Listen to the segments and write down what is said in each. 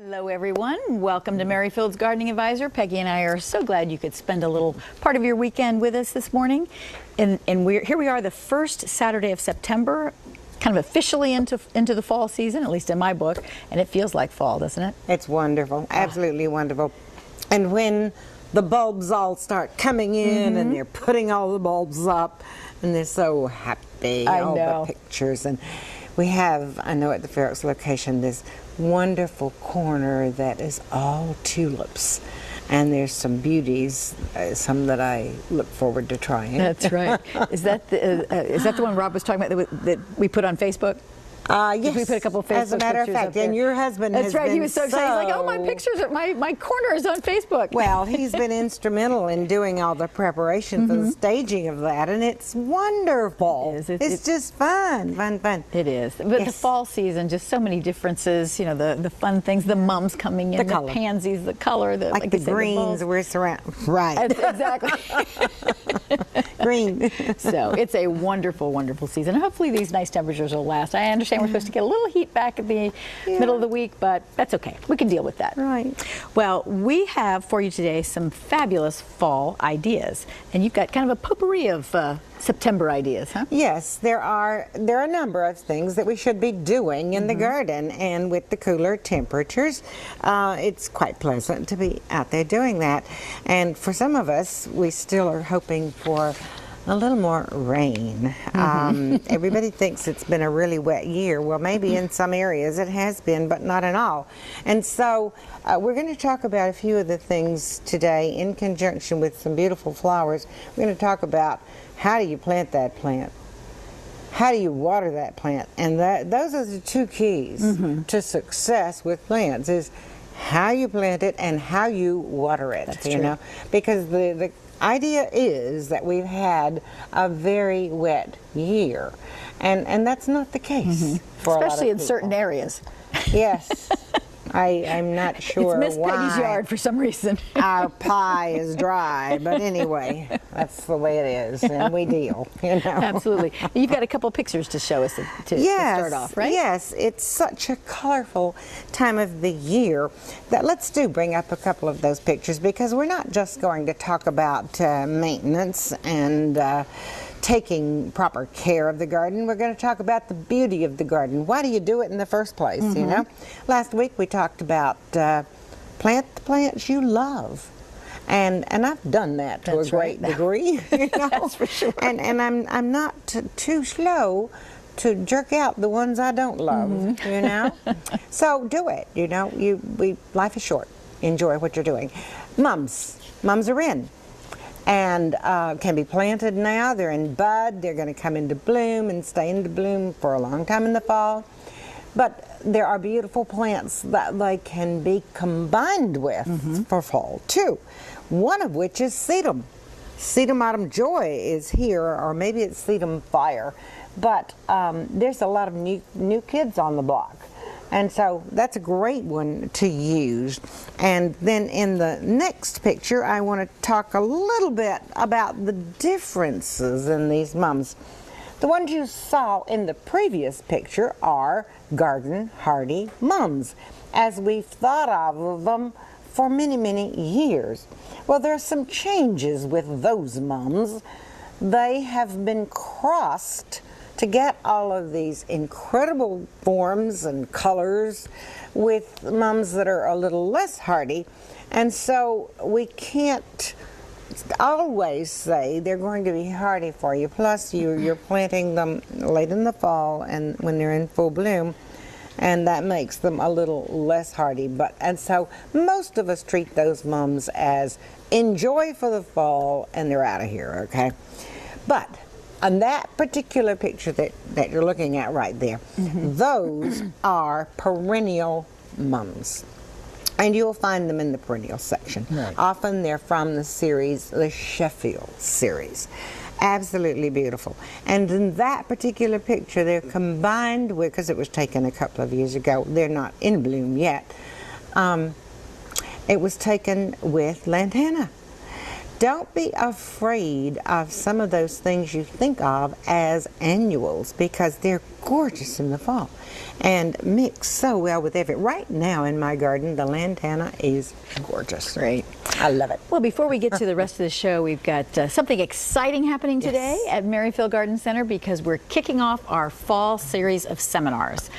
Hello everyone, welcome to Merrifield's Gardening Advisor. Peggy and I are so glad you could spend a little part of your weekend with us this morning. And here we are, the first Saturday of September, kind of officially into the fall season, at least in my book, and it feels like fall, doesn't it? It's wonderful, absolutely wonderful. And when the bulbs all start coming in and they're putting all the bulbs up and they're so happy, all the pictures. And we have, I know at the Fair Oaks location, this wonderful corner that is all tulips, and there's some beauties, some that I look forward to trying. That's right. Is that the one Rob was talking about that we put on Facebook? Yes. We put a couple of Facebook as a matter of fact, and your husband That's has right. been He was so excited. He's like, "Oh, my pictures, my corner is on Facebook." Well, he's been instrumental in doing all the preparation for the staging of that, and it's wonderful. It is. It's just fun. It is. But the fall season, just so many differences. You know, the fun things, the mums coming in, the pansies, the color, like the greens we're surrounded. Right. Exactly. Green. So it's a wonderful, wonderful season. Hopefully these nice temperatures will last. I understand we're supposed to get a little heat back at the middle of the week, but that's okay. We can deal with that. Right. Well, we have for you today some fabulous fall ideas, and you've got kind of a potpourri of September ideas, huh? Yes, there are a number of things that we should be doing in the garden, and with the cooler temperatures, it's quite pleasant to be out there doing that. And for some of us, we still are hoping for a little more rain. Everybody thinks it's been a really wet year. Well, maybe in some areas it has been, but not in all. And so we're going to talk about a few of the things today in conjunction with some beautiful flowers. We're going to talk about how do you plant that plant? How do you water that plant? And those are the two keys to success with plants, is how you plant it and how you water it. That's you true. know, because the idea is that we've had a very wet year, and that's not the case for a lot of Especially in people. certain areas. Yes. I'm not sure It's Miss why Peggy's yard for some reason. our pie is dry, but anyway, that's the way it is, and we deal, you know. Absolutely. You've got a couple pictures to show us to start off, right? Yes, it's such a colorful time of the year that let's bring up a couple of those pictures, because we're not just going to talk about maintenance and taking proper care of the garden. We're going to talk about the beauty of the garden. Why do you do it in the first place, you know? Last week we talked about plant the plants you love. And I've done that to a great degree. You know? That's for sure. And I'm not too slow to jerk out the ones I don't love, you know? So do it, you know? Life is short. Enjoy what you're doing. Mums are in. And can be planted now. They're in bud. They're going to come into bloom and stay into bloom for a long time in the fall. But there are beautiful plants that they can be combined with for fall too. One of which is sedum. Sedum autumn joy is here, or maybe it's sedum fire. But there's a lot of new kids on the block. And so that's a great one to use. And then in the next picture, I want to talk a little bit about the differences in these mums. The ones you saw in the previous picture are garden hardy mums, as we've thought of them for many, many years. Well, there are some changes with those mums. They have been crossed to get all of these incredible forms and colors with mums that are a little less hardy. And so we can't always say they're going to be hardy for you. Plus you're planting them late in the fall and when they're in full bloom, and that makes them a little less hardy. And so most of us treat those mums as enjoy for the fall and they're out of here, okay? But on that particular picture that you're looking at right there, those are perennial mums. And you'll find them in the perennial section. Right. Often they're from the series, the Sheffield series. Absolutely beautiful. And in that particular picture, they're combined with, because it was taken a couple of years ago, they're not in bloom yet. It was taken with lantana. Don't be afraid of some of those things you think of as annuals, because they're gorgeous in the fall and mix so well with everything. Right now in my garden, the lantana is gorgeous. Great. I love it. Well, before we get to the rest of the show, we've got something exciting happening today at Merrifield Garden Center because we're kicking off our fall series of seminars.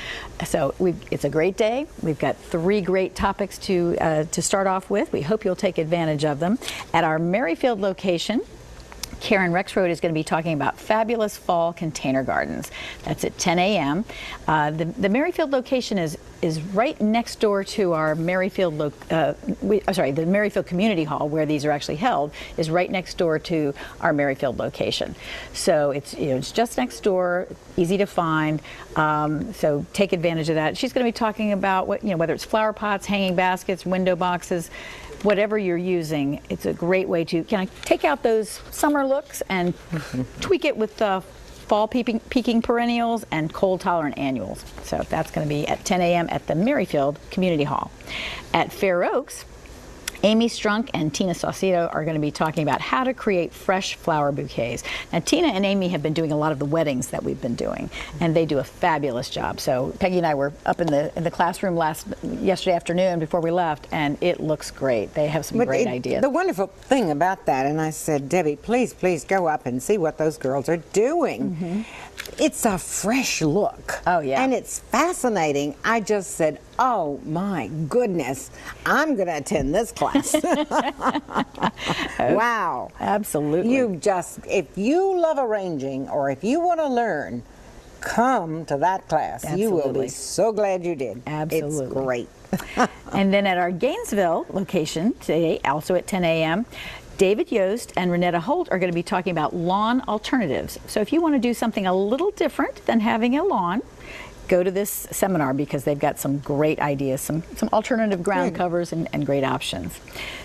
So it's a great day. We've got 3 great topics to start off with. We hope you'll take advantage of them. At our Merrifield location, Karen Rexroad is going to be talking about fabulous fall container gardens. That's at 10 a.m. The Merrifield location is right next door to our Merrifield, the Merrifield Community Hall, where these are actually held, is right next door to our Merrifield location. So it's just next door, easy to find. So take advantage of that. She's going to be talking about whether it's flower pots, hanging baskets, window boxes, whatever you're using. It's a great way to kind of take out those summer looks and tweak it with fall peaking perennials and cold tolerant annuals. So that's going to be at 10 a.m. at the Merrifield Community Hall. At Fair Oaks, Amy Strunk and Tina Saucedo are going to be talking about how to create fresh flower bouquets. Now, Tina and Amy have been doing a lot of the weddings that we've been doing, and they do a fabulous job. So Peggy and I were up in the classroom yesterday afternoon before we left, and it looks great. They have some great ideas. The wonderful thing about that, and I said, Debbie, please go up and see what those girls are doing. It's a fresh look. Oh, yeah. And it's fascinating. I just said, oh, my goodness, I'm going to attend this class. Wow. Absolutely. If you love arranging or if you want to learn, come to that class. Absolutely. You will be so glad you did. Absolutely. It's great. And then at our Gainesville location today, also at 10 a.m., David Yost and Renetta Holt are going to be talking about lawn alternatives. So if you want to do something a little different than having a lawn, go to this seminar because they've got some great ideas, some alternative ground covers and great options.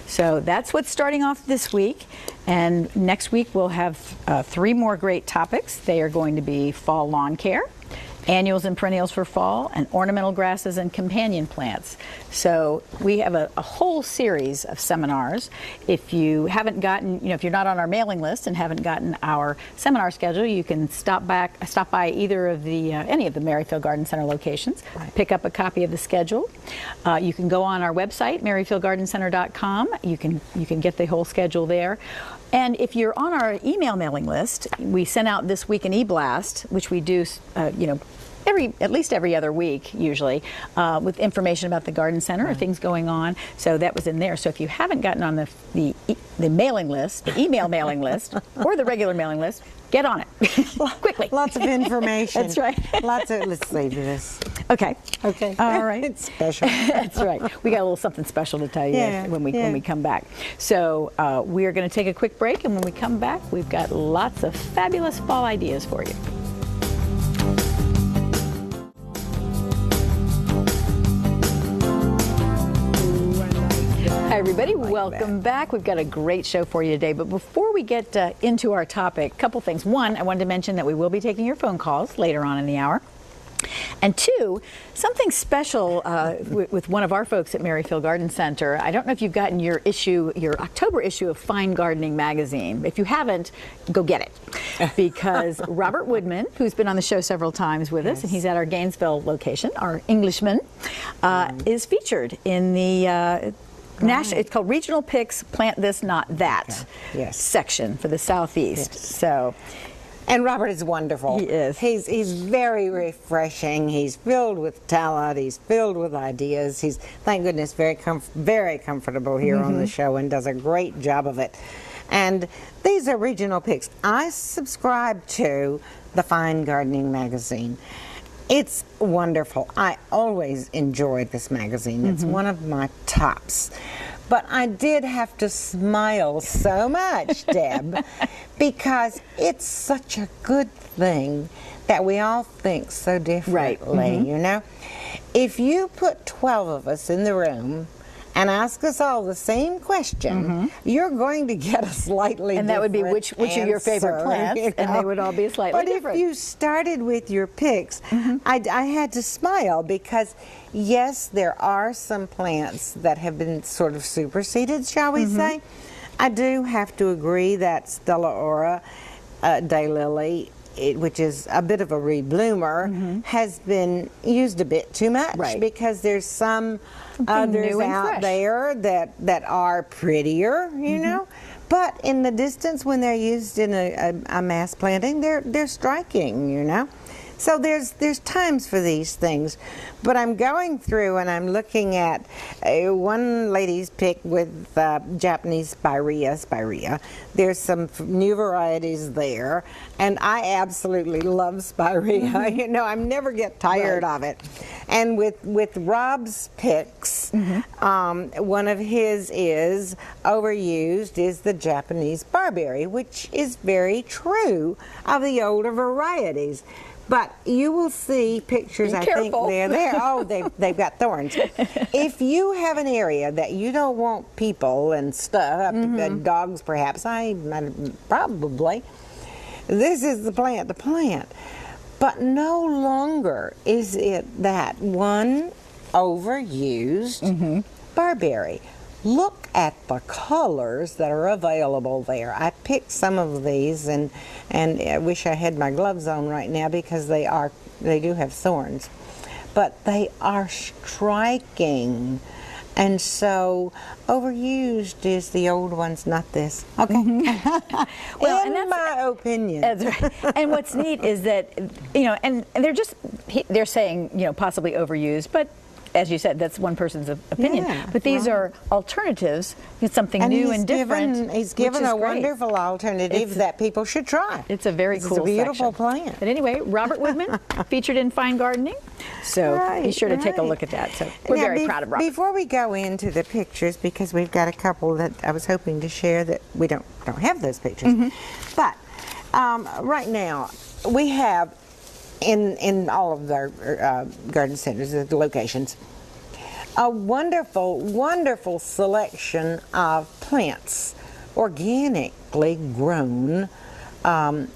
So that's what's starting off this week. And next week we'll have 3 more great topics. They are going to be fall lawn care, annuals and perennials for fall, and ornamental grasses and companion plants. So we have a whole series of seminars. If you haven't gotten, if you're not on our mailing list and haven't gotten our seminar schedule, you can stop by either of any of the Merrifield Garden Center locations, pick up a copy of the schedule. You can go on our website, merrifieldgardencenter.com. You can get the whole schedule there. And if you're on our email mailing list, we send out This Week in E-Blast, which we do, at least every other week, usually, with information about the garden center or things going on. So that was in there. So if you haven't gotten on the mailing list, the email mailing list, or the regular mailing list, get on it quickly. Lots of information. That's right. Let's leave this. Okay. All right. It's special. That's right. We got a little something special to tell you when we come back. So we are going to take a quick break, and when we come back, we've got lots of fabulous fall ideas for you. Hi, everybody. Welcome back. We've got a great show for you today. But before we get into our topic, a couple things. One, I wanted to mention that we will be taking your phone calls later on in the hour. And 2, something special with one of our folks at Merrifield Garden Center. I don't know if you've gotten your October issue of Fine Gardening magazine. If you haven't, go get it. Because Robert Woodman, who's been on the show several times with us, and he's at our Gainesville location, our Englishman, is featured in the it's called Regional Picks Plant This, Not That section for the Southeast. So. And Robert is wonderful. He is. He's very refreshing. He's filled with talent. He's filled with ideas. He's, thank goodness, very comfortable here on the show and does a great job of it. And these are regional picks. I subscribe to the Fine Gardening magazine. It's wonderful. I always enjoy this magazine. It's one of my tops. But I did have to smile so much, Deb, because it's such a good thing that we all think so differently, you know? If you put 12 of us in the room and ask us all the same question, you're going to get a slightly different And that would be which are your favorite plants, and they would all be slightly different. But if you started with your picks, I had to smile because, yes, there are some plants that have been sort of superseded, shall we say. I do have to agree that Stella Ora daylily which is a bit of a rebloomer, has been used a bit too much, Right. because there's some Something others new and out fresh. there that are prettier, you know. But in the distance, when they're used in a mass planting, they're striking, you know. So there's times for these things. But I'm going through and I'm looking at one lady's pick with Japanese spirea. There's some new varieties there, and I absolutely love spirea. You know, I never get tired of it. And with Rob's picks, one of his is overused is the Japanese barberry, which is very true of the older varieties. But you will see pictures, Be I careful. think they're there. Oh, they've got thorns. If you have an area that you don't want people and stuff, dogs perhaps, probably, this is the plant to plant. But no longer is it that one overused barberry. Look at the colors that are available there. I picked some of these, and I wish I had my gloves on right now because they do have thorns, but they are striking. And so overused is the old ones, not this. Okay. Well, in and that's my opinion. That's right. And what's neat is that, you know, and they're saying, you know, possibly overused, but as you said, that's one person's opinion. Yeah, but these are alternatives. It's something And new he's and different. He's given which is a great. wonderful alternative that people should try. It's a very cool It's a beautiful section. plant. But anyway, Robert Woodman featured in Fine Gardening. So be sure to take a look at that. So we're Now, very proud of Robert. Before we go into the pictures, because we've got a couple that I was hoping to share that we don't have those pictures. But right now we have in all of our garden centers, the locations, a wonderful, wonderful selection of plants, organically grown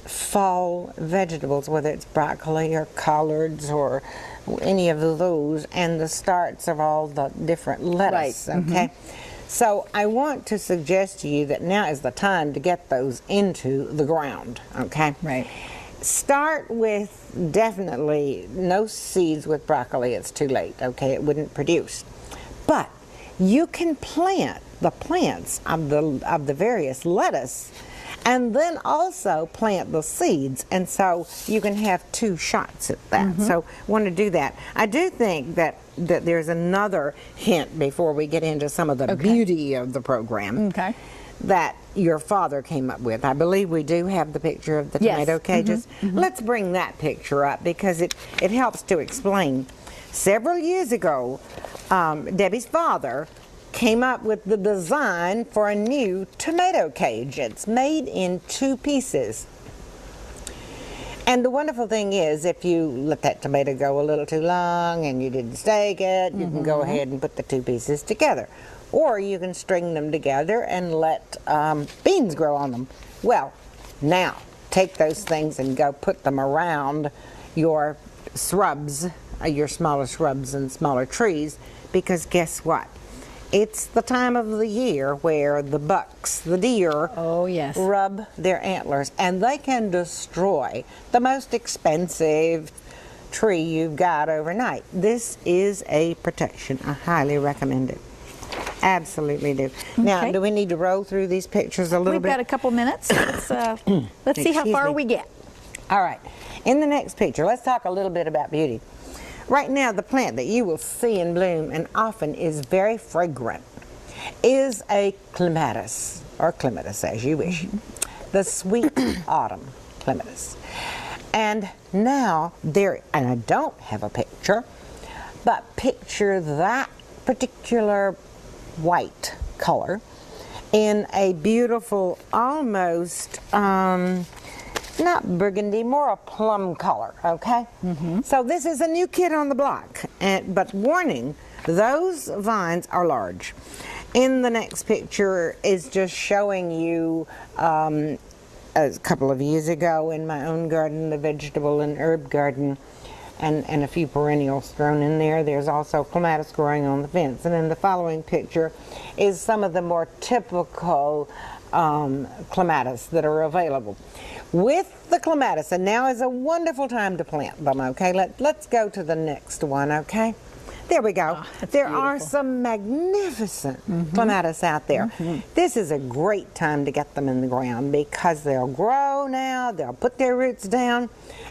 fall vegetables, whether it's broccoli or collards or any of those, and the starts of all the different lettuce, okay? So I want to suggest to you that now is the time to get those into the ground, okay? Right. Start with definitely no seeds with broccoli. It's too late, okay? It wouldn't produce. But you can plant the plants of the various lettuce, and then also plant the seeds, and so you can have two shots at that. So want to do that. I do think that there's another hint before we get into some of the beauty of the program that your father came up with. I believe we do have the picture of the tomato cages. Let's bring that picture up because it helps to explain. Several years ago, Debbie's father came up with the design for a new tomato cage. It's made in two pieces. And the wonderful thing is, if you let that tomato go a little too long and you didn't stake it, you can go ahead and put the two pieces together. Or you can string them together and let beans grow on them. Well, now, take those things and go put them around your shrubs, your smaller shrubs and smaller trees, because guess what? It's the time of the year where the bucks, the deer, rub their antlers, and they can destroy the most expensive tree you've got overnight. This is a protection. I highly recommend it. Absolutely do. Now, do we need to roll through these pictures a little bit? We've got a couple minutes. Let's see how far we get. All right. In the next picture, let's talk a little bit about beauty. Right now, the plant that you will see in bloom, and often is very fragrant, is a clematis, or clematis as you wish. The sweet autumn clematis. And now, and I don't have a picture, but picture that particular white color in a beautiful, almost, not burgundy, more a plum color, okay? So this is a new kid on the block, but warning, those vines are large. In the next picture is just showing you a couple of years ago in my own garden, the vegetable and herb garden, and a few perennials thrown in there. There's also clematis growing on the fence. And in the following picture is some of the more typical Clematis that are available. With the Clematis, and now is a wonderful time to plant them, okay? Let's go to the next one, okay? There we go. There are some magnificent Clematis out there. This is a great time to get them in the ground because they'll grow now, they'll put their roots down,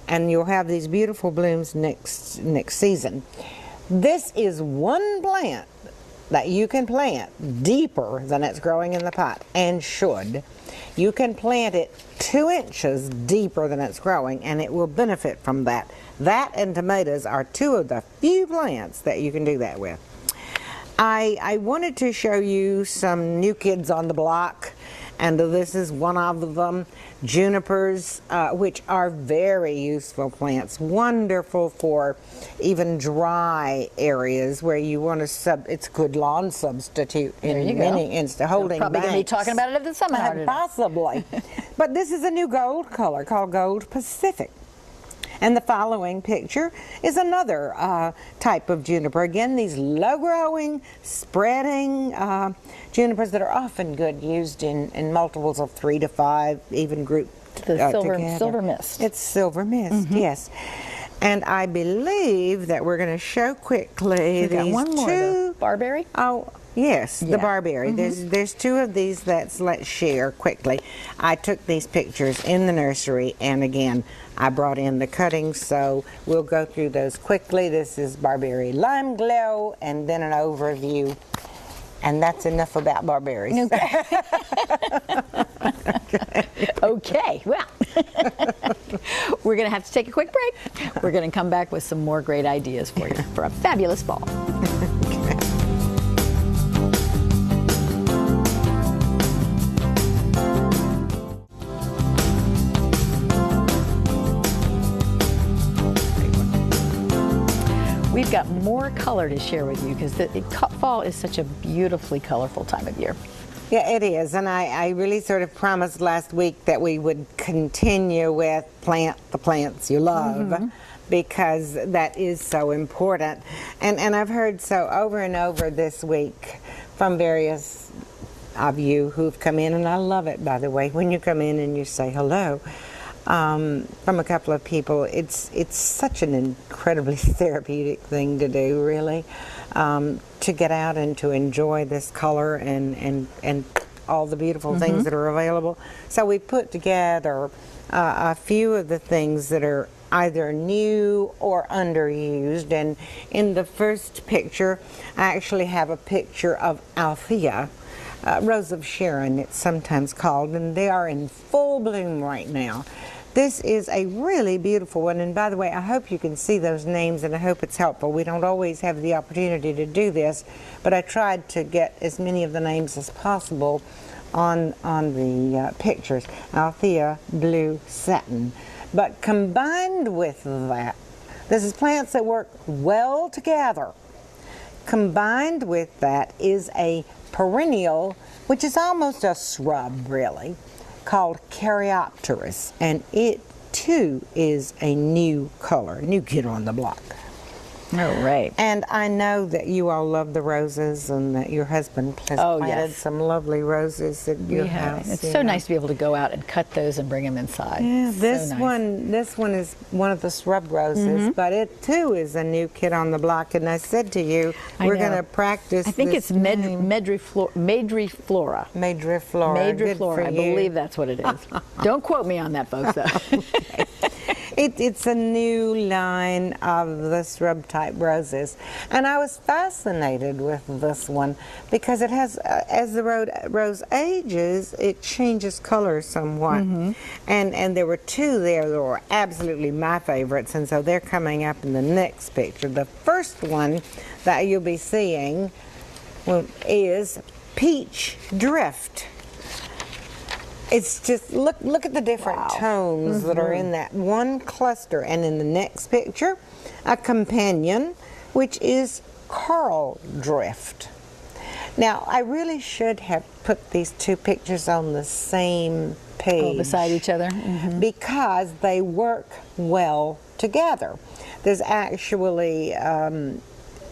and you'll have these beautiful blooms next season. This is one plant that you can plant deeper than it's growing in the pot, and should. You can plant it 2 inches deeper than it's growing, and it will benefit from that. That and tomatoes are 2 of the few plants that you can do that with. I wanted to show you some new kids on the block, and this is one of them. Junipers, which are very useful plants, wonderful for even dry areas where you want to it's a good lawn substitute in many instances. Holding probably going to be talking about it at the seminar today. Possibly. But this is a new gold color called Gold Pacific. And the following picture is another type of juniper. Again, these low-growing, spreading junipers that are often good used in multiples of 3 to 5, even grouped together. Silver mist. It's silver mist, yes. And I believe that we're going to show quickly We've got these one more, two. Barberry? Oh, yes, the barberry. There's 2 of these let's share quickly. I took these pictures in the nursery, and again, I brought in the cuttings, so we'll go through those quickly. This is Barberry Lime Glow, and then an overview. And that's enough about barberries. Okay. Okay, well, we're going to have to take a quick break. We're going to come back with some more great ideas for you for a fabulous fall. We've got more color to share with you because fall is such a beautifully colorful time of year. Yeah, it is, and I really sort of promised last week that we would continue with plant the plants you love, because that is so important. And I've heard so over and over this week from various of you who've come in, and I love it, by the way, when you come in and you say hello. From a couple of people, it's such an incredibly therapeutic thing to do, really, to get out and to enjoy this color and all the beautiful things that are available. So we put together a few of the things that are either new or underused, and in the first picture I actually have a picture of Althea, Rose of Sharon it's sometimes called, and they are in full bloom right now. This is a really beautiful one, and by the way, I hope you can see those names, and I hope it's helpful. We don't always have the opportunity to do this, but I tried to get as many of the names as possible on the pictures. Althea, blue, satin. But combined with that, this is plants that work well together. Combined with that is a perennial, which is almost a shrub, really, called Caryopteris, and it too is a new color, new kid on the block. Oh, right. And I know that you all love the roses, and that your husband has planted some lovely roses at your house. It's so nice to be able to go out and cut those and bring them inside. Yeah, this so nice. this one is one of the shrub roses, but it too is a new kid on the block. And I said to you, we're going to practice. I think it's Madreflora. Madreflora. Madreflora. I believe that's what it is. Don't quote me on that, folks. Though. It's a new line of the shrub type roses, and I was fascinated with this one because it has, as the rose ages, it changes color somewhat. And there were 2 there that were absolutely my favorites, and so they're coming up in the next picture. The first one that you'll be seeing is Peach Drift. It's just, look at the different tones that are in that one cluster. And in the next picture, a companion, which is Coral Drift. Now, I really should have put these 2 pictures on the same page. Beside each other? Because they work well together. There's actually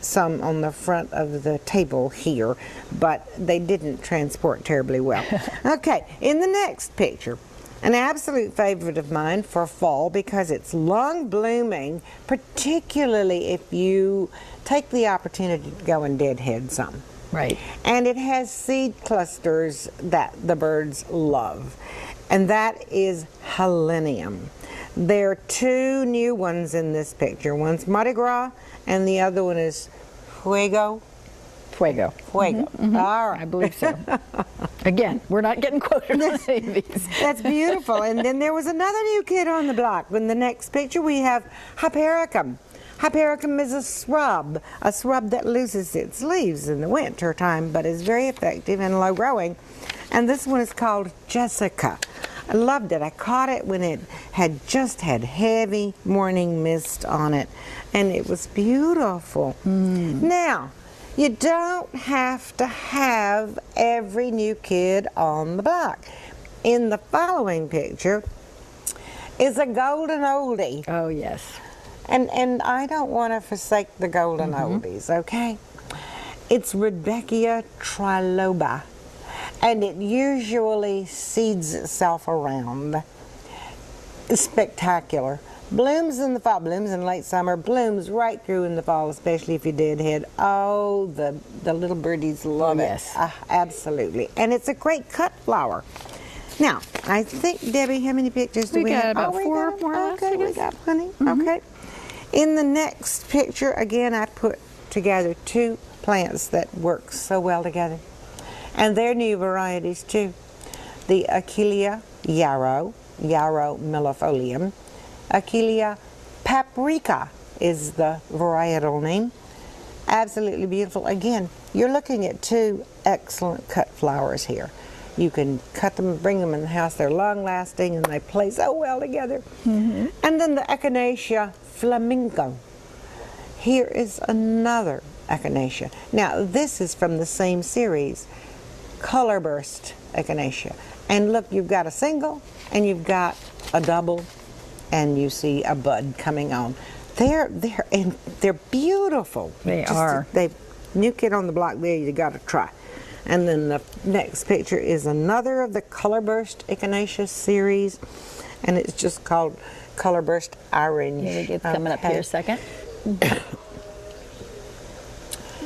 some on the front of the table here, but they didn't transport terribly well. Okay, in the next picture, an absolute favorite of mine for fall because it's long blooming, particularly if you take the opportunity to go and deadhead some. Right. And it has seed clusters that the birds love, and that is Helenium. There are two new ones in this picture. One's Mardi Gras, and the other one is Fuego. Fuego. Fuego. Mm-hmm. All right. I believe so. Again, we're not getting quoted on any of these. That's beautiful. And then there was another new kid on the block. In the next picture, we have Hypericum. Hypericum is a shrub that loses its leaves in the winter time, but is very effective and low growing. And this one is called Jessica. I loved it. I caught it when it had just had heavy morning mist on it, and it was beautiful. Now, you don't have to have every new kid on the block. In the following picture is a golden oldie. Oh, yes. And I don't want to forsake the golden oldies, okay? It's Rudbeckia triloba, and it usually seeds itself around. It's spectacular. Blooms in the fall, blooms in late summer, blooms right through in the fall, especially if you deadhead. Oh, the little birdies love it. Absolutely. And it's a great cut flower. Now, I think, Debbie, how many pictures do we have? We got about four more. Okay, we got plenty. Okay. In the next picture, again, I put together two plants that work so well together. And they're new varieties, too. The Achillea yarrow millefolium. Achillea Paprika is the varietal name. Absolutely beautiful. Again, you're looking at two excellent cut flowers here. You can cut them and bring them in the house. They're long-lasting and they play so well together. And then the Echinacea Flamingo. Here is another Echinacea. Now, this is from the same series, Colorburst Echinacea. And look, you've got a single and you've got a double, and you see a bud coming on. They're beautiful. They are. New kid on the block there, you got to try. And then the next picture is another of the Colorburst Echinacea series, and it's just called Colorburst Orange. It's coming up here a second.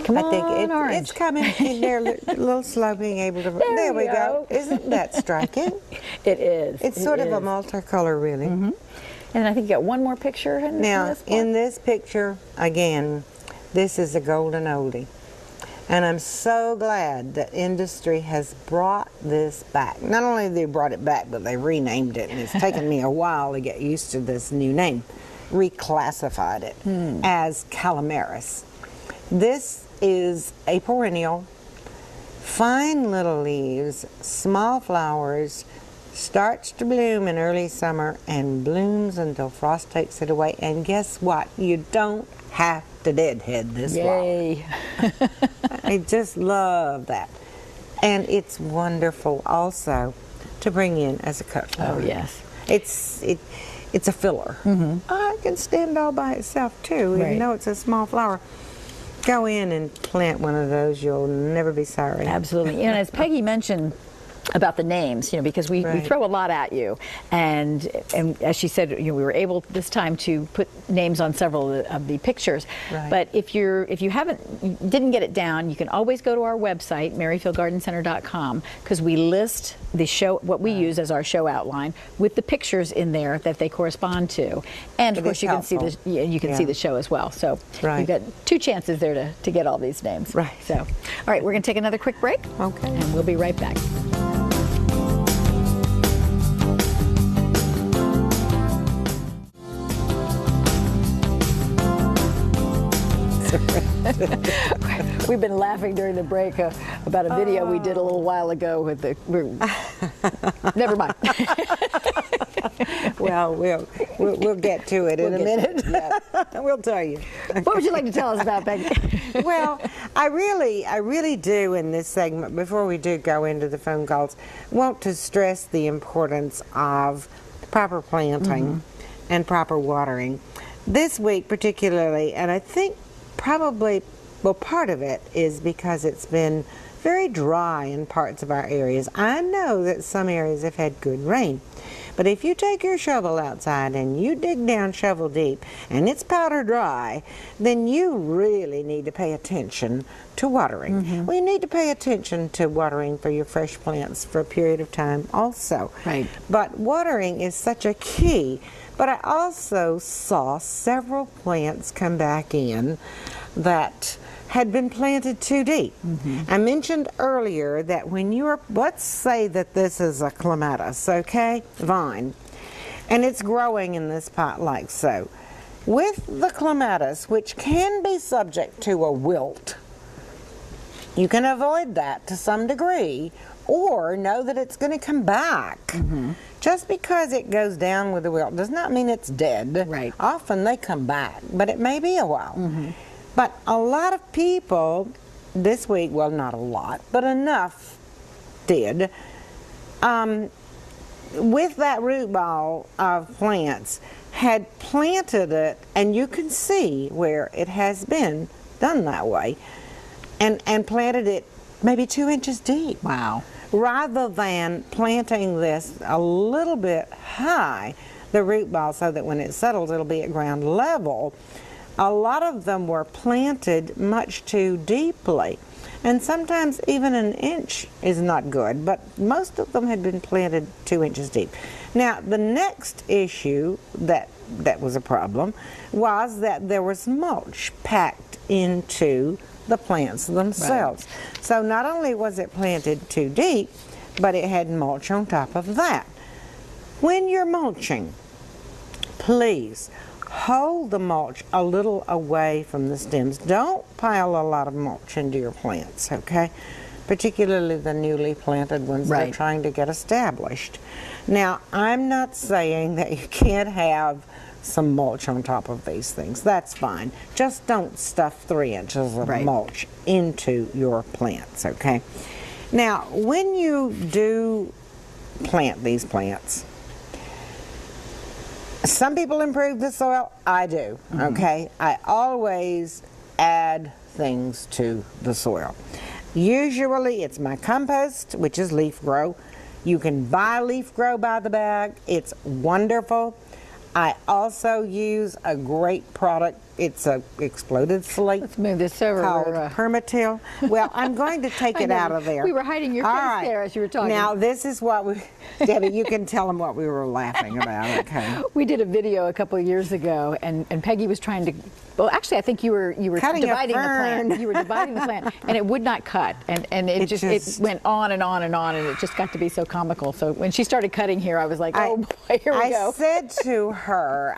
Come on, I think orange. It's coming. They're a little slow being able to. There we go. Isn't that striking? It is. It's sort of a multicolor, really. And I think you got one more picture in this one. In this picture, again, this is a golden oldie. And I'm so glad that industry has brought this back. Not only have they brought it back, but they renamed it, and it's taken me a while to get used to this new name. Reclassified it as Clematis. This is a perennial, fine little leaves, small flowers, starts to bloom in early summer and blooms until frost takes it away. And guess what? You don't have to deadhead this Yay. flower. I just love that. And it's wonderful also to bring in as a cut flower. Oh, yes. It's a filler. It can stand all by itself too, even though it's a small flower. Go in and plant one of those. You'll never be sorry. Absolutely. And as Peggy mentioned about the names, because we throw a lot at you, and as she said, we were able this time to put names on several of the pictures. But if you didn't get it down, you can always go to our website, merrifieldgardencenter.com, because we list the show, what we use as our show outline, with the pictures in there that they correspond to, and of course you can see the show as well. So you've got two chances there to get all these names. So, all right, we're going to take another quick break. Okay. And we'll be right back. We've been laughing during the break about a video we did a little while ago with the. Never mind. Well, we'll get to it in a minute. We'll tell you. What would you like to tell us about, Peggy? Well, I really do in this segment, before we do go into the phone calls, want to stress the importance of proper planting and proper watering. This week particularly, and I think probably Well, part of it is because it's been very dry in parts of our areas. I know that some areas have had good rain. But if you take your shovel outside and you dig down shovel deep and it's powder dry, then you really need to pay attention to watering. Well, you need to pay attention to watering for your fresh plants for a period of time also. Right. But watering is such a key. But I also saw several plants come back in that had been planted too deep. I mentioned earlier that when you're, let's say that this is a Clematis, okay, vine, and it's growing in this pot like so. With the Clematis, which can be subject to a wilt, you can avoid that to some degree, or know that it's going to come back. Just because it goes down with the wilt does not mean it's dead. Right. Often they come back, but it may be a while. But a lot of people this week, well, not a lot, but enough did, with that root ball of plants, had planted it, and you can see where it has been done that way, and planted it maybe 2 inches deep. Wow. Rather than planting this a little bit high, the root ball, so that when it settles, it'll be at ground level. A lot of them were planted much too deeply, and sometimes even an inch is not good, but most of them had been planted 2 inches deep. Now, the next issue that was a problem was that there was mulch packed into the plants themselves. Right. So not only was it planted too deep, but it had mulch on top of that. When you're mulching, please hold the mulch a little away from the stems. Don't pile a lot of mulch into your plants, okay? Particularly the newly planted ones that are trying to get established. Now, I'm not saying that you can't have some mulch on top of these things. That's fine. Just don't stuff 3 inches of mulch into your plants, okay? Now, when you do plant these plants, some people improve the soil. I do, okay? I always add things to the soil. Usually it's my compost, which is leaf grow. You can buy leaf grow by the bag. It's wonderful. I also use a great product. It's a exploded slate. Let's move this over. Called Permatil. Well, I'm going to take it out of there. We were hiding your face there as you were talking. Now, this is what we, Debbie, you can tell them what we were laughing about, okay? We did a video a couple of years ago, and Peggy was trying to, well, actually, I think you were Cutting dividing the plant. You were dividing the plant, and it would not cut, and it went on and on and on, and it just got to be so comical. So when she started cutting here, I was like, oh boy, here we go. I said to her,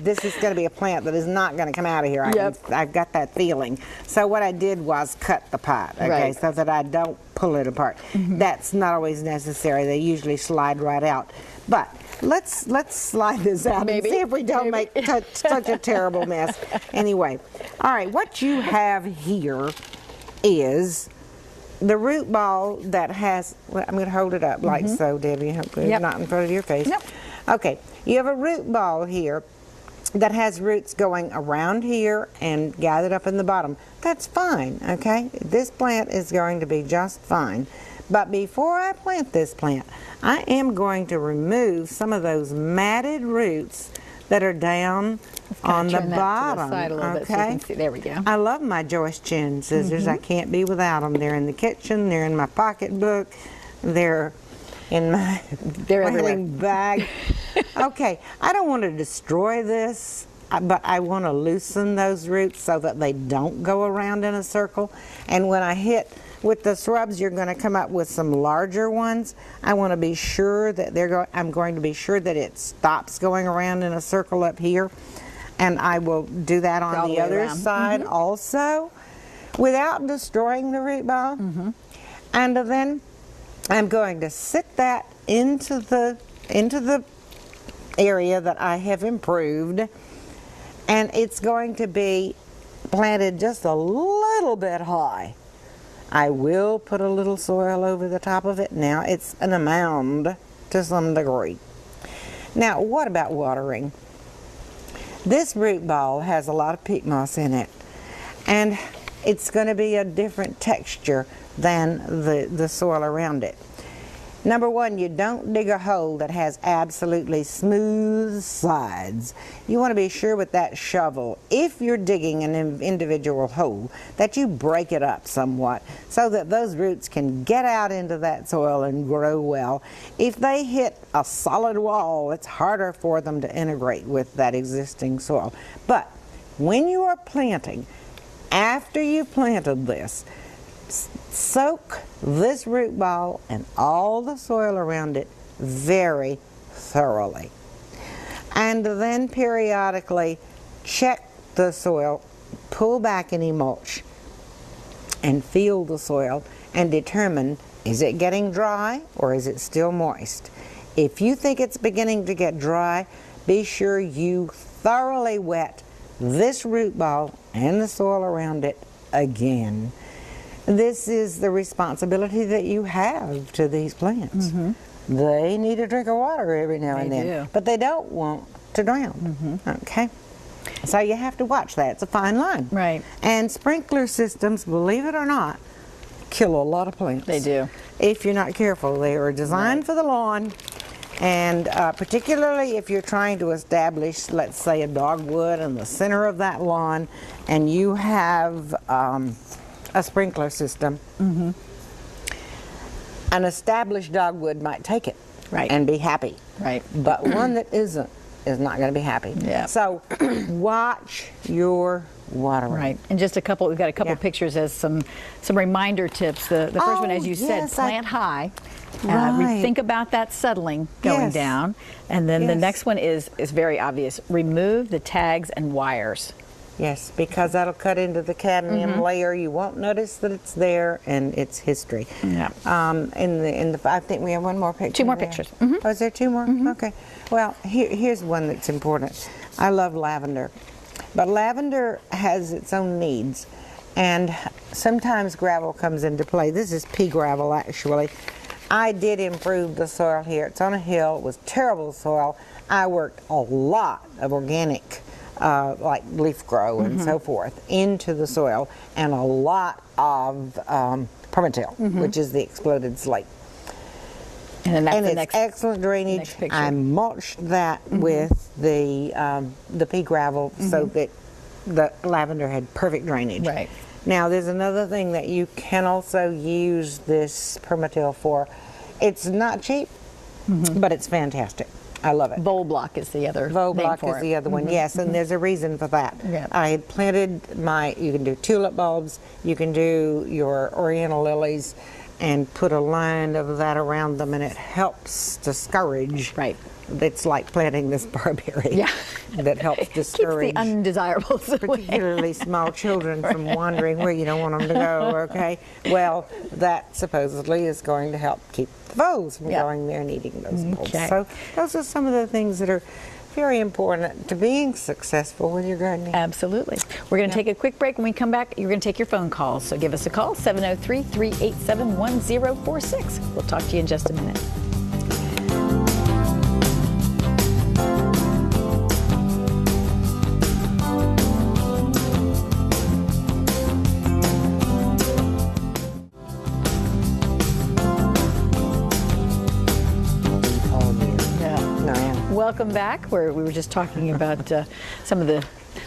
this is going to be a plant that is not going to come out of here. I've got that feeling. So what I did was cut the pot, okay, so that I don't pull it apart. That's not always necessary. They usually slide right out. But let's slide this out and see if we don't make such a terrible mess. Anyway, all right, what you have here is the root ball that has, well, I'm going to hold it up like so, Debbie, hopefully it's not in front of your face. Okay, you have a root ball here that has roots going around here and gathered up in the bottom. That's fine, okay? This plant is going to be just fine. But before I plant this plant, I am going to remove some of those matted roots that are down on the bottom. To the side a little bit so you can see. There we go. I love my Joyce Chin scissors. I can't be without them. They're in the kitchen, they're in my pocketbook, they're in my planting bag. Okay, I don't want to destroy this, but I want to loosen those roots so that they don't go around in a circle. And when I hit with the shrubs, you're going to come up with some larger ones. I want to be sure that I'm going to be sure that it stops going around in a circle up here, and I will do that on the other side also, without destroying the root ball. And then I'm going to sit that into the area that I have improved, and it's going to be planted just a little bit high. I will put a little soil over the top of it. Now it's in a mound to some degree. Now, what about watering? This root ball has a lot of peat moss in it, and it's going to be a different texture than the soil around it. Number one, you don't dig a hole that has absolutely smooth sides. You want to be sure with that shovel, if you're digging an individual hole, that you break it up somewhat so that those roots can get out into that soil and grow well. If they hit a solid wall, it's harder for them to integrate with that existing soil. But when you are planting, after you've planted this, soak this root ball and all the soil around it very thoroughly. And then periodically check the soil, pull back any mulch, and feel the soil and determine, is it getting dry or is it still moist? If you think it's beginning to get dry, be sure you thoroughly wet this root ball and the soil around it again. This is the responsibility that you have to these plants. They need a drink of water every now and then, but they don't want to drown. Okay, so you have to watch that. It's a fine line. Right. And sprinkler systems, believe it or not, kill a lot of plants. They do. If you're not careful. They are designed for the lawn, and particularly if you're trying to establish, let's say, a dogwood in the center of that lawn, and you have a sprinkler system, an established dogwood might take it and be happy. But one that isn't is not going to be happy. So watch your watering. And just we've got a couple pictures as some reminder tips. The first one, as you said, plant high. Think about that settling going down. And then the next one is very obvious. Remove the tags and wires. Yes, because that'll cut into the cadmium layer. You won't notice that it's there, and it's history. I think we have one more picture. Two more pictures. Oh, is there two more? Okay. Well, here's one that's important. I love lavender, but lavender has its own needs, and sometimes gravel comes into play. This is pea gravel, actually. I did improve the soil here. It's on a hill. It was terrible soil. I worked a lot of organic like leaf grow and so forth into the soil, and a lot of permatil, which is the exploded slate. And then it's excellent drainage. I mulched that with the pea gravel so that the lavender had perfect drainage. Now there's another thing that you can also use this permatil for. It's not cheap, but it's fantastic. I love it. Vol block is the other Vol name block for is it. the other one, yes, and there's a reason for that. I had planted you can do tulip bulbs, you can do your oriental lilies, and put a line of that around them, and it helps discourage. It's like planting this barberry that helps discourage Keeps the undesirables particularly small children from wandering where you don't want them to go, okay? Well, that supposedly is going to help keep the voles from going there and eating those bulbs. So those are some of the things that are very important to being successful with your gardening. Absolutely. We're going to take a quick break. When we come back, you're going to take your phone calls. So give us a call, 703-387-1046. We'll talk to you in just a minute. Welcome back, where we were just talking about some of the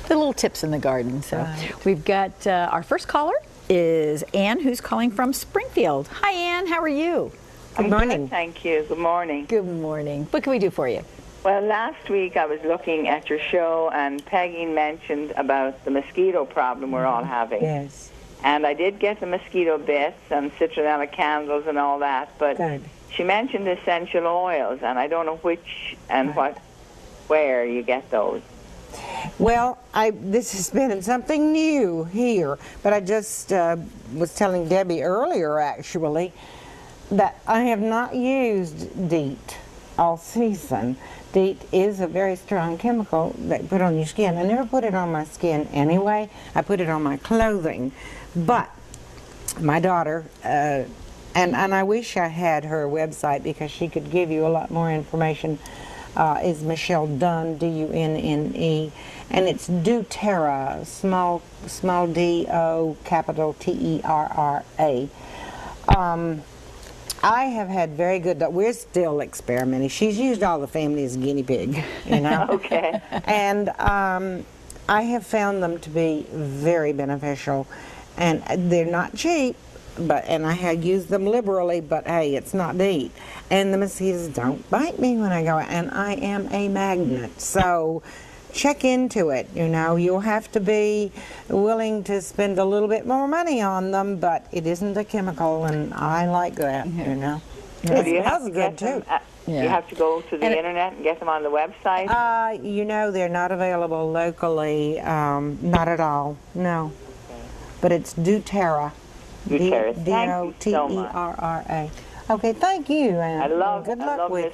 little tips in the garden. So we've got our first caller is Ann, who's calling from Springfield. Hi, Ann. How are you? Good morning. Good, thank you. Good morning. Good morning. What can we do for you? Well, last week I was looking at your show, and Peggy mentioned about the mosquito problem we're all having. Yes. And I did get the mosquito bits and citronella candles and all that, but she mentioned essential oils, and I don't know which and where you get those. Well, this has been something new here, but I just was telling Debbie earlier, actually, that I have not used DEET all season. DEET is a very strong chemical that you put on your skin. I never put it on my skin anyway. I put it on my clothing. But my daughter, and I wish I had her website because she could give you a lot more information. is Michelle Dunn, D-U-N-N-E, and it's doTERRA, small D-O, capital T-E-R-R-A. I have had very good, we're still experimenting. She's used all the family as guinea pig, you know. Okay. And I have found them to be very beneficial, and they're not cheap, and I have used them liberally, but hey, it's not neat. And the mosquitoes don't bite me when I go out, and I am a magnet. So check into it, you know. You'll have to be willing to spend a little bit more money on them, but it isn't a chemical, and I like that, you know. So It smells good, too. You have to go to the internet and get them on the website? You know, they're not available locally, not at all, no. But it's doTERRA. doTERRA. Thank you so much. D-E-R-R-A. Okay, thank you, and I love with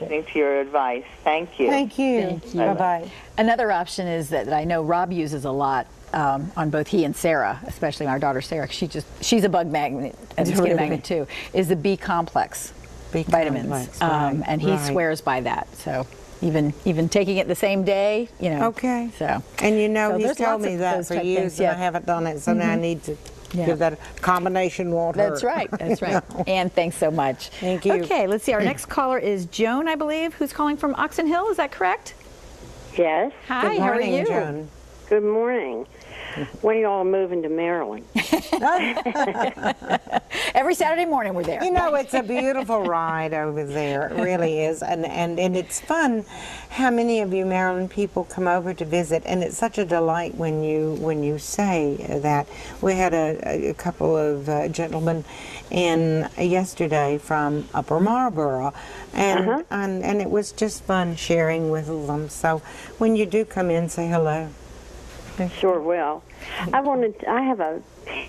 listening to your advice. Thank you. Thank you. Thank you. Bye-bye. Another option is that I know Rob uses a lot on both he and Sarah, especially our daughter Sarah. She's a bug magnet and a skin magnet too. Is the B complex vitamins, right, and he swears by that. So even taking it the same day, you know. Okay. So and you know, so he's told me that for years, and I haven't done it, so now I need to. Give that a combination won't hurt. That's right. That's right. And thanks so much. Thank you. Okay, let's see. Our next caller is Joan, I believe, who's calling from Oxon Hill. Is that correct? Yes. Hi. Good morning, how are you? Joan. Good morning. When are y'all moving to Maryland? Every Saturday morning we're there. You know, it's a beautiful ride over there. It really is. And it's fun how many of you Maryland people come over to visit, and it's such a delight when you say that. We had a couple of gentlemen in yesterday from Upper Marlboro, and it was just fun sharing with them. So when you do come in, say hello. Sure will. I have a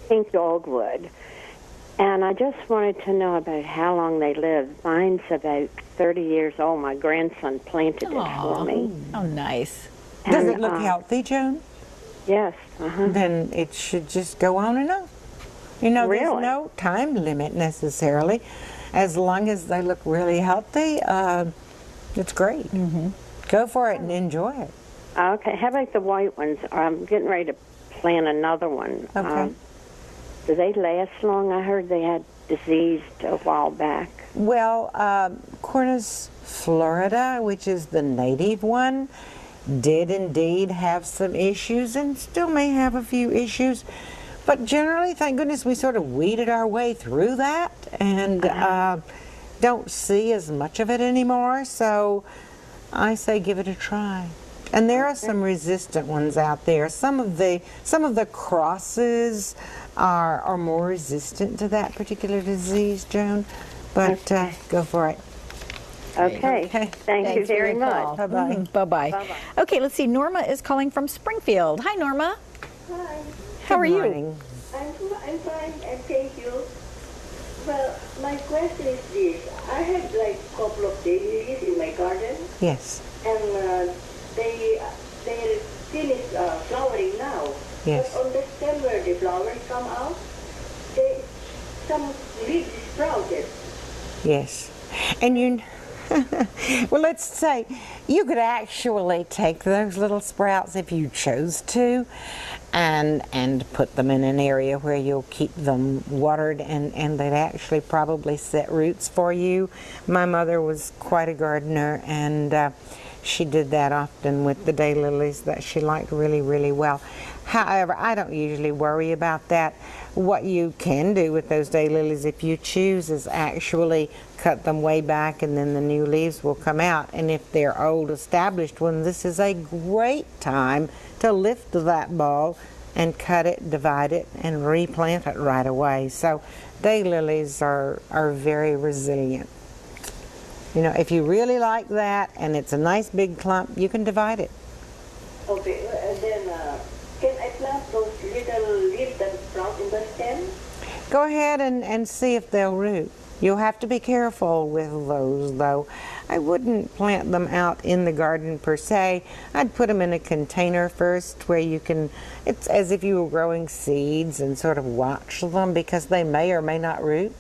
pink dogwood, and I just wanted to know about how long they live. Mine's about 30 years old. My grandson planted it for me. Oh, nice. Does it look healthy, Joan? Yes. Then it should just go on and on. You know, Really? there's no time limit necessarily. As long as they look really healthy, it's great. Go for it and enjoy it. Okay. How about the white ones? I'm getting ready to plant another one. Okay. Do they last long? I heard they had diseased a while back. Well, Cornus Florida, which is the native one, did indeed have some issues and still may have a few issues. But generally, thank goodness, we sort of weeded our way through that and don't see as much of it anymore. So I say give it a try. And there are some resistant ones out there. Some of the crosses are more resistant to that particular disease, Joan. But go for it. Okay. Thank you for very your much. call. Bye-bye. Bye-bye. Bye-bye. Okay, let's see. Norma is calling from Springfield. Hi, Norma. Hi, How are Good you? morning. I'm fine and thank you. Well, my question is this. I have like a couple of daylilies in my garden Yes. and they're finished flowering now. Yes. But on the stem where the flowers come out, some leaves sprouted. Yes. And you, well, let's say you could actually take those little sprouts if you chose to and put them in an area where you'll keep them watered and they'd actually probably set roots for you. My mother was quite a gardener and she did that often with the daylilies that she liked really, really well. However, I don't usually worry about that. What you can do with those daylilies, if you choose, is actually cut them way back and then the new leaves will come out. And if they're old established ones, this is a great time to lift that ball and cut it, divide it, and replant it right away. So daylilies are very resilient. You know, if you really like that and it's a nice big clump, you can divide it. Okay, and then can I plant those little leaves that sprout in the stem? Go ahead and see if they'll root. You'll have to be careful with those, though. I wouldn't plant them out in the garden per se. I'd put them in a container first where you can, it's as if you were growing seeds and sort of watch them because they may or may not root.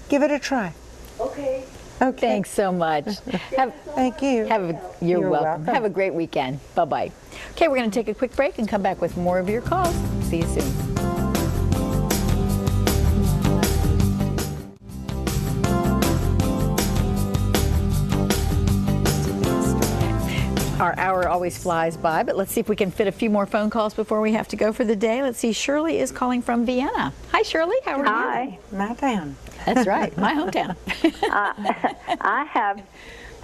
Give it a try. Okay. Okay. Thanks so much. Thank you. You're welcome. Have a great weekend. Bye-bye. Okay, we're going to take a quick break and come back with more of your calls. See you soon. Our hour always flies by, but let's see if we can fit a few more phone calls before we have to go for the day. Let's see, Shirley is calling from Vienna. Hi, Shirley. How are you? Hi. My town. That's right, my hometown. I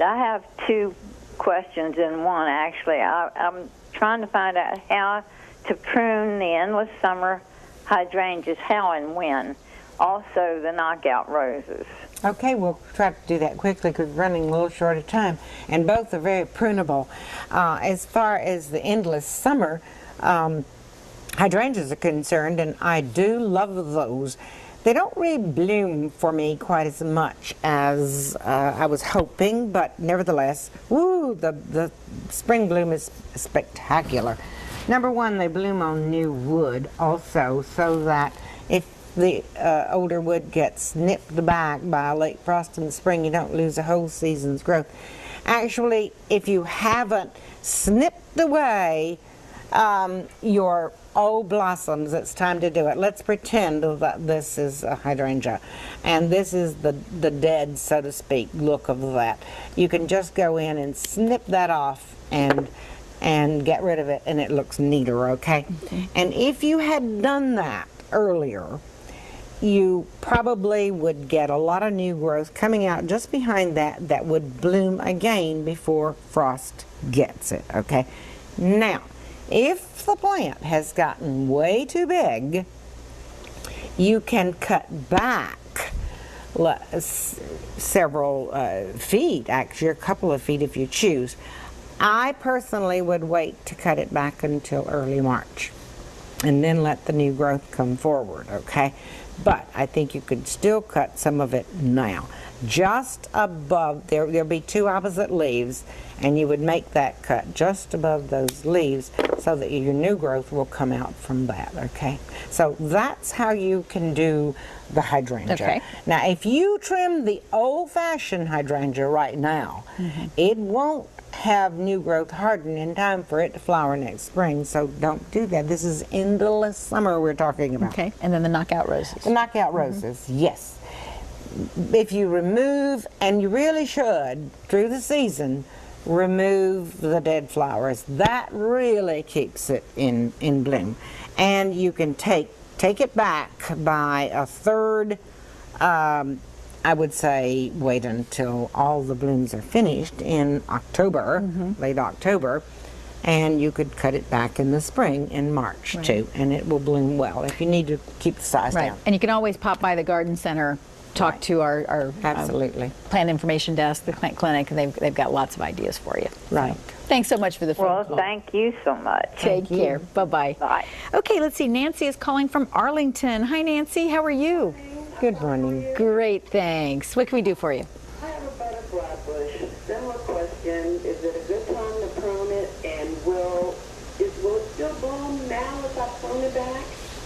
have two questions in one, actually. I'm trying to find out how to prune the endless summer hydrangeas, how and when. Also, the knockout roses. Okay, we'll try to do that quickly because we're running a little short of time. And both are very prunable. As far as the endless summer hydrangeas are concerned, and I do love those, they don't really bloom for me quite as much as I was hoping, but nevertheless, woo, the spring bloom is spectacular. Number one, they bloom on new wood also, so that if the older wood gets nipped back by a late frost in the spring, you don't lose a whole season's growth. Actually, if you haven't snipped away your old blossoms, it's time to do it. Let's pretend that this is a hydrangea, and this is the dead, so to speak, look of that. You can just go in and snip that off and get rid of it, and it looks neater, okay? And if you had done that earlier, you probably would get a lot of new growth coming out just behind that would bloom again before frost gets it, okay? Now, if the plant has gotten way too big, you can cut back several feet, actually a couple of feet if you choose. I personally would wait to cut it back until early March and then let the new growth come forward, okay? But I think you could still cut some of it now. Just above, there'll be two opposite leaves, and you would make that cut just above those leaves so that your new growth will come out from that, okay? So that's how you can do the hydrangea. Okay. Now, if you trim the old-fashioned hydrangea right now, it won't have new growth harden in time for it to flower next spring, so don't do that. This is endless summer we're talking about. Okay, and then the knockout roses. The knockout roses, yes. If you remove, and you really should, through the season, remove the dead flowers. That really keeps it in bloom. And you can take it back by a third. I would say wait until all the blooms are finished in October, late October, and you could cut it back in the spring in March too, and it will bloom well if you need to keep the size down. And you can always pop by the garden center, talk to our absolutely plant information desk, the plant clinic, and they've got lots of ideas for you. Right. So, thanks so much for the phone call. Well, thank you so much. Take care. Bye-bye. Bye. Okay, let's see. Nancy is calling from Arlington. Hi, Nancy. How are you? Good morning. Great, thanks. What can we do for you? I have a butterfly bush. Similar question. Is it a good time to prune it? And will it still bloom now if I prune it back?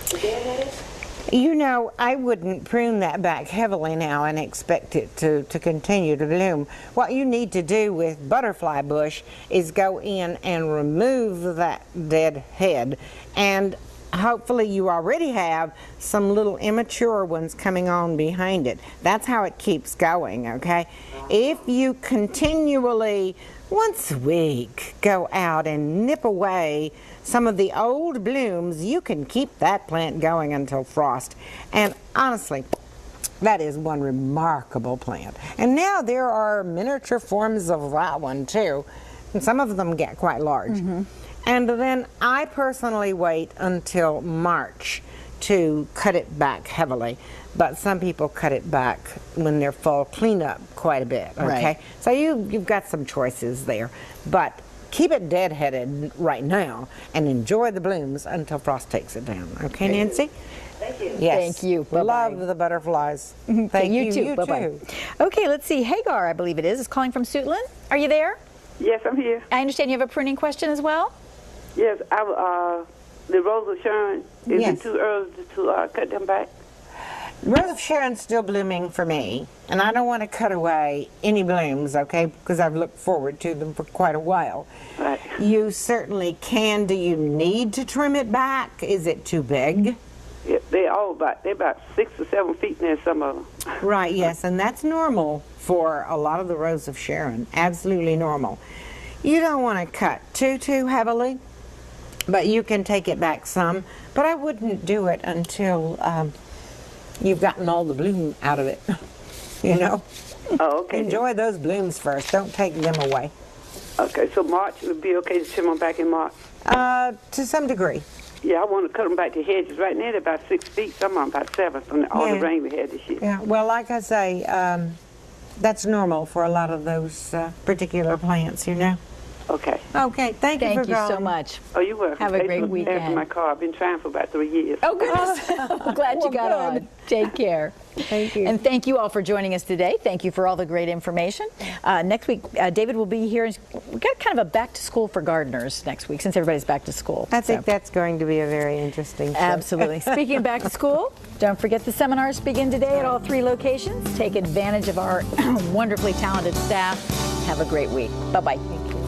Deadheaded? You know, I wouldn't prune that back heavily now and expect it to continue to bloom. What you need to do with butterfly bush is go in and remove that dead head, and hopefully you already have some little immature ones coming on behind it. That's how it keeps going, okay? If you continually, once a week, go out and nip away some of the old blooms, you can keep that plant going until frost. And honestly, that is one remarkable plant. And now there are miniature forms of that one too, and some of them get quite large. And then I personally wait until March to cut it back heavily, but some people cut it back when they're fall cleanup quite a bit, okay? Right. So you've got some choices there, but keep it deadheaded right now and enjoy the blooms until frost takes it down. Okay, Nancy? Thank you. Yes. Thank you. Bye-bye. Love the butterflies. Thank you you. too. You Bye-bye. too. Okay, let's see. Hagar, I believe it is calling from Suitland. Are you there? Yes, I'm here. I understand you have a pruning question as well? Yes, the rose of Sharon. Is Yes. it too early to cut them back? Rose of Sharon's still blooming for me, and I don't want to cut away any blooms, okay, because I've looked forward to them for quite a while. Right. You certainly can. Do you need to trim it back? Is it too big? Yeah, they're about 6 or 7 feet in there, some of them. Right, yes, and that's normal for a lot of the Rose of Sharon. Absolutely normal. You don't want to cut too heavily, but you can take it back some. But I wouldn't do it until you've gotten all the bloom out of it, you know? Oh, okay. Enjoy those blooms first. Don't take them away. Okay, so March would be okay to trim them back in March? To some degree. Yeah, I want to cut them back to hedges. Right now they're about 6 feet, some of them about 7 from all the rain we had this year. Yeah, well, like I say, that's normal for a lot of those particular plants, you know? Okay. Okay, thank you for Thank you so calling. much. Oh, you're welcome. Have a Thanks great for weekend. answering my call. I've been trying for about 3 years. Oh, goodness. I'm glad you got on. Take care. Thank you. And thank you all for joining us today. Thank you for all the great information. Next week, David will be here. We've got kind of a back to school for gardeners next week since everybody's back to school. I think that's going to be a very interesting show. Absolutely. Speaking of back to school, don't forget the seminars begin today at all 3 locations. Take advantage of our wonderfully talented staff. Have a great week. Bye-bye. Thank you.